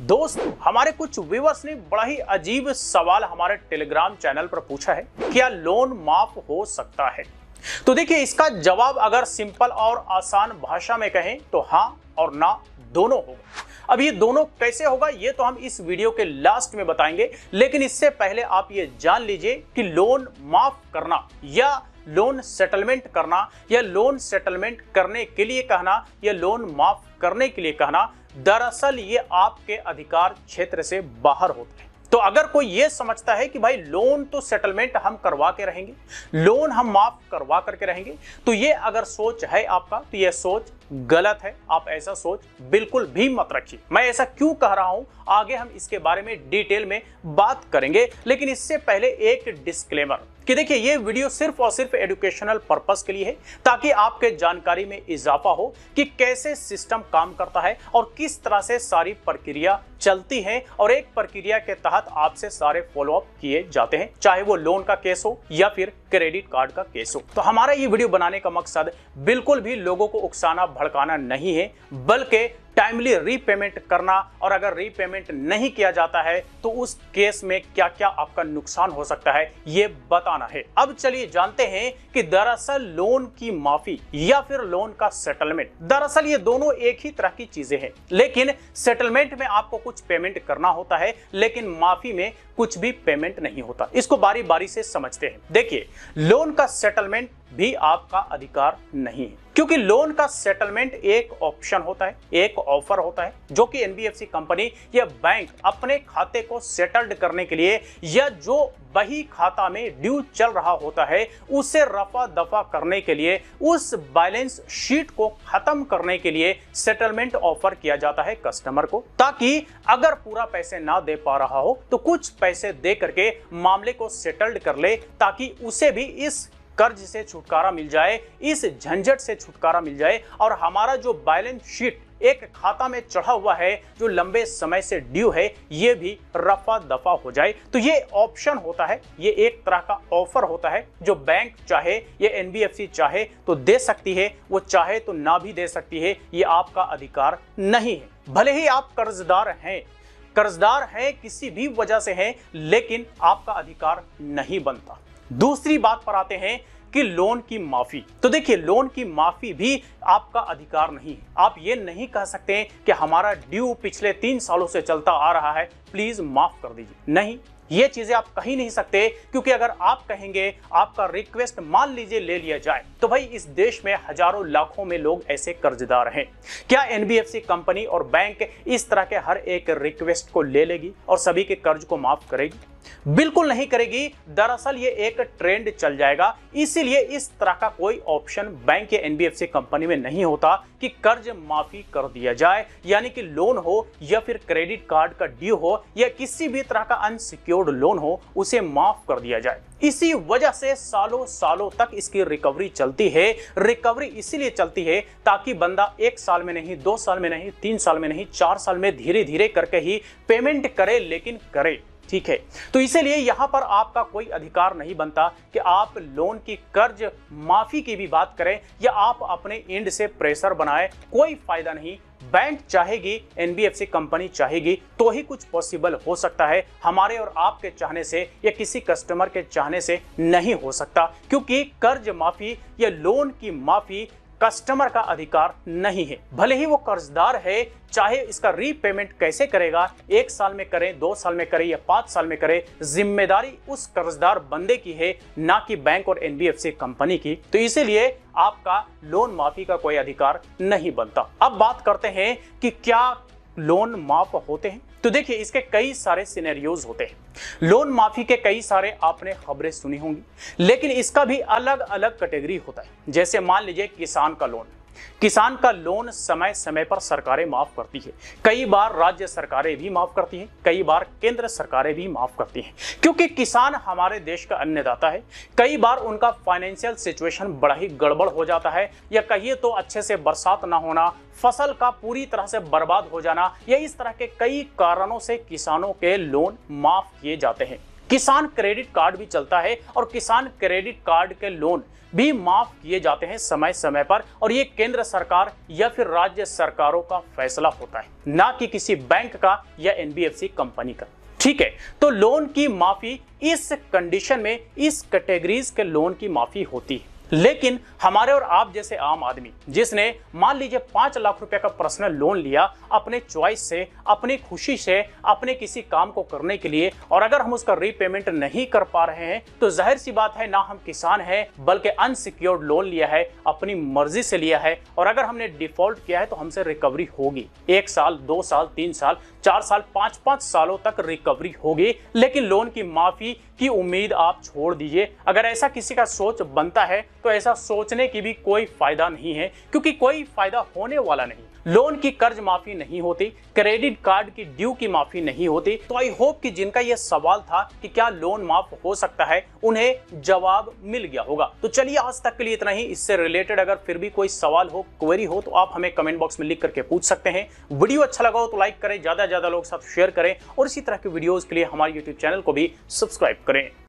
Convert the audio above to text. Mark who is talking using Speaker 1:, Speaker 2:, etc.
Speaker 1: दोस्त, हमारे कुछ व्यूअर्स ने बड़ा ही अजीब सवाल हमारे टेलीग्राम चैनल पर पूछा है, क्या लोन माफ हो सकता है? तो देखिए, इसका जवाब अगर सिंपल और आसान भाषा में कहें तो हाँ और ना दोनों होगा। अब ये दोनों कैसे होगा ये तो हम इस वीडियो के लास्ट में बताएंगे, लेकिन इससे पहले आप ये जान लीजिए कि लोन माफ करना या लोन सेटलमेंट करना या लोन सेटलमेंट करने के लिए कहना या लोन माफ करने के लिए कहना, दरअसल ये आपके अधिकार क्षेत्र से बाहर होता है। तो अगर कोई ये समझता है कि भाई लोन तो सेटलमेंट हम करवा के रहेंगे, लोन हम माफ करवा करके रहेंगे, तो ये अगर सोच है आपका तो ये सोच गलत है। आप ऐसा सोच बिल्कुल भी मत रखिए। मैं ऐसा क्यों कह रहा हूं, आगे हम इसके बारे में डिटेल में बात करेंगे, लेकिन इससे पहले एक डिस्क्लेमर कि देखिए, ये वीडियो सिर्फ और सिर्फ एजुकेशनल पर्पस के लिए है, ताकि आपके जानकारी में इजाफा हो कि कैसे सिस्टम काम करता है और किस तरह से सारी प्रक्रिया चलती है और एक प्रक्रिया के तहत आपसे सारे फॉलोअप किए जाते हैं, चाहे वो लोन का केस हो या फिर क्रेडिट कार्ड का केस हो। तो हमारा ये वीडियो बनाने का मकसद बिल्कुल भी लोगों को उकसाना भड़काना नहीं है, बल्कि टाइमली रीपेमेंट करना, और अगर रीपेमेंट नहीं किया जाता है तो उस केस में क्या क्या आपका नुकसान हो सकता है ये बताना है। अब चलिए जानते हैं कि दरअसल लोन की माफी या फिर लोन का सेटलमेंट, दरअसल ये दोनों एक ही तरह की चीजें हैं, लेकिन सेटलमेंट में आपको कुछ पेमेंट करना होता है, लेकिन माफी में कुछ भी पेमेंट नहीं होता। इसको बारी बारी से समझते हैं। देखिए, लोन का सेटलमेंट भी आपका अधिकार नहीं है, क्योंकि लोन का सेटलमेंट एक ऑप्शन होता है, एक ऑफर होता है, जो कि एनबीएफसी कंपनी या बैंक अपने खाते को सेटल्ड करने के लिए या जो बही खाता में ड्यू चल रहा होता है उसे रफा दफा करने के लिए, उस बैलेंस शीट को खत्म करने के लिए सेटलमेंट ऑफर किया जाता है कस्टमर को, ताकि अगर पूरा पैसे ना दे पा रहा हो तो कुछ पैसे दे करके मामले को सेटल्ड कर ले, ताकि उसे भी इस कर्ज से छुटकारा मिल जाए, इस झंझट से छुटकारा मिल जाए, और हमारा जो बैलेंस शीट एक खाता में चढ़ा हुआ है जो लंबे समय से ड्यू है ये भी रफा दफा हो जाए। तो ये ऑप्शन होता है, ये एक तरह का ऑफर होता है जो बैंक चाहे या एनबीएफसी चाहे तो दे सकती है, वो चाहे तो ना भी दे सकती है। ये आपका अधिकार नहीं है। भले ही आप कर्जदार हैं किसी भी वजह से हैं, लेकिन आपका अधिकार नहीं बनता। दूसरी बात पर आते हैं कि लोन की माफी। तो देखिए, लोन की माफी भी आपका अधिकार नहीं है। आप ये नहीं कह सकते कि हमारा ड्यू पिछले 3 सालों से चलता आ रहा है, प्लीज माफ कर दीजिए। नहीं, ये चीजें आप कह ही नहीं सकते, क्योंकि अगर आप कहेंगे, आपका रिक्वेस्ट मान लीजिए ले लिया जाए, तो भाई इस देश में हजारों लाखों में लोग ऐसे कर्जदार हैं। क्या एनबीएफसी कंपनी और बैंक इस तरह के हर एक रिक्वेस्ट को ले लेगी और सभी के कर्ज को माफ करेगी? बिल्कुल नहीं करेगी। दरअसल ये एक ट्रेंड चल जाएगा, इसीलिए इस तरह का कोई ऑप्शन बैंक या एनबीएफसी कंपनी में नहीं होता कि कर्ज माफी कर दिया जाए, यानी कि लोन हो या फिर क्रेडिट कार्ड का ड्यू हो या किसी भी तरह का अनसिक्योर्ड लोन हो, उसे माफ कर दिया जाए। इसी वजह से सालों सालों तक इसकी रिकवरी चलती है। रिकवरी इसीलिए चलती है ताकि बंदा 1 साल में नहीं, 2 साल में नहीं, 3 साल में नहीं, 4 साल में धीरे धीरे करके ही पेमेंट करे, लेकिन करे। ठीक है, तो इसीलिए यहां पर आपका कोई अधिकार नहीं बनता कि आप लोन की कर्ज माफी की भी बात करें या आप अपने एंड से प्रेशर बनाएं। कोई फायदा नहीं। बैंक चाहेगी, एनबीएफसी कंपनी चाहेगी तो ही कुछ पॉसिबल हो सकता है। हमारे और आपके चाहने से या किसी कस्टमर के चाहने से नहीं हो सकता, क्योंकि कर्ज माफी या लोन की माफी कस्टमर का अधिकार नहीं है। भले ही वो कर्जदार है, चाहे इसका रीपेमेंट कैसे करेगा, 1 साल में करे, 2 साल में करे या 5 साल में करे, जिम्मेदारी उस कर्जदार बंदे की है, ना कि बैंक और एनबीएफसी कंपनी की। तो इसीलिए आपका लोन माफी का कोई अधिकार नहीं बनता। अब बात करते हैं कि क्या लोन माफ होते हैं। तो देखिए, इसके कई सारे सिनेरियोज होते हैं। लोन माफी के कई सारे आपने खबरें सुनी होंगी, लेकिन इसका भी अलग अलग कैटेगरी होता है। जैसे मान लीजिए किसान का लोन। किसान का लोन समय समय पर सरकारें माफ करती है। कई बार राज्य सरकारें भी माफ करती हैं, कई बार केंद्र सरकारें भी माफ करती हैं, क्योंकि किसान हमारे देश का अन्नदाता है। कई बार उनका फाइनेंशियल सिचुएशन बड़ा ही गड़बड़ हो जाता है, या कहिए तो अच्छे से बरसात ना होना, फसल का पूरी तरह से बर्बाद हो जाना, या इस तरह के कई कारणों से किसानों के लोन माफ किए जाते हैं। किसान क्रेडिट कार्ड भी चलता है और किसान क्रेडिट कार्ड के लोन भी माफ किए जाते हैं समय समय पर, और ये केंद्र सरकार या फिर राज्य सरकारों का फैसला होता है, ना कि किसी बैंक का या एनबीएफसी कंपनी का। ठीक है, तो लोन की माफी इस कंडीशन में इस कैटेगरीज के लोन की माफी होती है। लेकिन हमारे और आप जैसे आम आदमी जिसने मान लीजिए 5 लाख रुपए का पर्सनल लोन लिया अपने चॉइस से, अपनी खुशी से, अपने किसी काम को करने के लिए, और अगर हम उसका रीपेमेंट नहीं कर पा रहे हैं तो जाहिर सी बात है ना हम किसान हैं बल्कि अनसिक्योर्ड लोन लिया है, अपनी मर्जी से लिया है, और अगर हमने डिफॉल्ट किया है तो हमसे रिकवरी होगी। 1 साल, 2 साल, 3 साल, 4 साल, 5 सालों तक रिकवरी होगी, लेकिन लोन की माफी की उम्मीद आप छोड़ दीजिए। अगर ऐसा किसी का सोच बनता है तो ऐसा सोचने की भी कोई फायदा नहीं है, क्योंकि कोई फायदा होने वाला नहीं। लोन की कर्ज माफी नहीं होती, क्रेडिट कार्ड की ड्यू की माफी नहीं होती। तो आई होप कि जिनका यह सवाल था कि क्या लोन माफ हो सकता है, उन्हें जवाब मिल गया होगा। तो चलिए आज तक के लिए इतना ही। इससे रिलेटेड अगर फिर भी कोई सवाल हो, क्वेरी हो, तो आप हमें कमेंट बॉक्स में लिख करके पूछ सकते हैं। वीडियो अच्छा लगा हो तो लाइक करें, ज्यादा से ज्यादा लोग साथ शेयर करें, और इसी तरह के वीडियोस के लिए हमारे यूट्यूब चैनल को भी सब्सक्राइब करें।